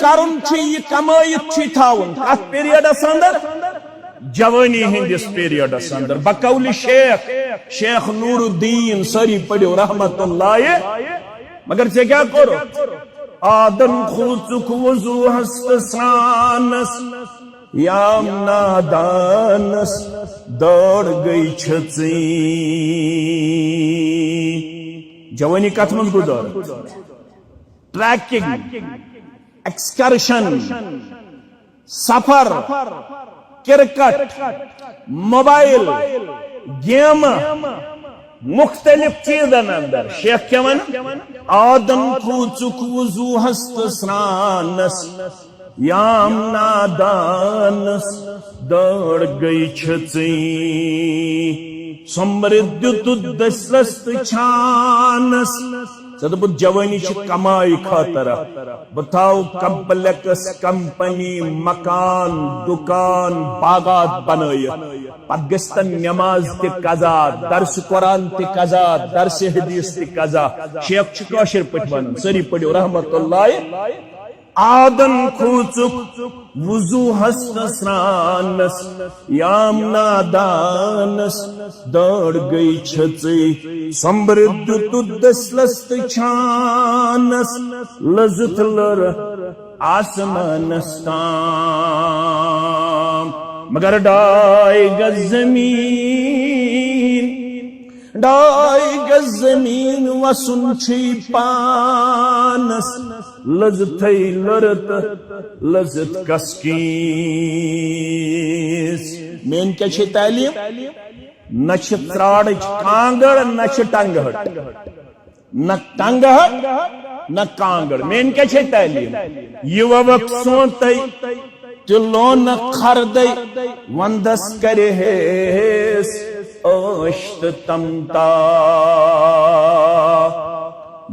کرن یہ کمائت تھاون کت پیریڈس اندر جوانی ہندس پیریڈس اندر بقول شیخ نور الدین ساری پڑھو رحمت اللہ مگر ژے کیا کرو آدم کھوچک وضو ہست سرانس یام نادانس دوڑ گئی چھژی جوانی کت من گزار ٹریکنگ ایکسکرشن سفر کرکٹ موبائل گیم مختلف چیزن اندر شیخ کیا ون آدم کھوچک وضو ہست سرانس یام نادانس دوڑ گئی چھژی سمرد دسلست چھانس بت جوانی کمائی خاطر بتاؤ کمپلیکس کمپنی مکان دکان باغات بنائیت پت گستن نماز تی قضا درس قرآن تی قضا درس حدیث تی قضا شیخ کاشر پٹ ون سری پڑھو رحمت اللہ آدم کھوچک وضو ہست سرانس یام نادانس دوڑ گئی چھژی سمبرد دسلست چھانس لذت لر آسمانس تام مگر ڈائی گز زمین وسن چھی پانس لذت لرت لذت کسکیس مین کیا چھ تعلیم نچ تراڑ کانگڑ نچ ٹنگہٹ نہ ٹنگہٹ نہ کانگڑ مین کیا چھ تعلیم یہ وقت سونتے تلو نہ خردے وندس کرے ہیس اشت تمتا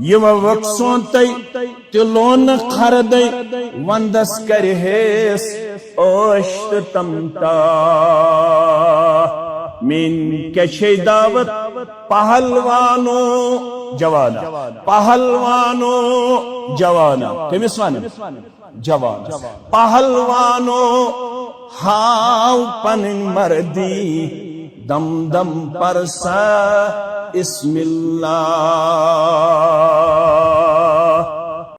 یہ وقت سونتے تلون خردے وندس کرہیس اشت تمتا من کچھ دعوت پہلوانو جوانا پہلوانو جوانا کمیس وانا جوانا پہلوانو ہاو پن مردی دم دم پرسا اسم اللہ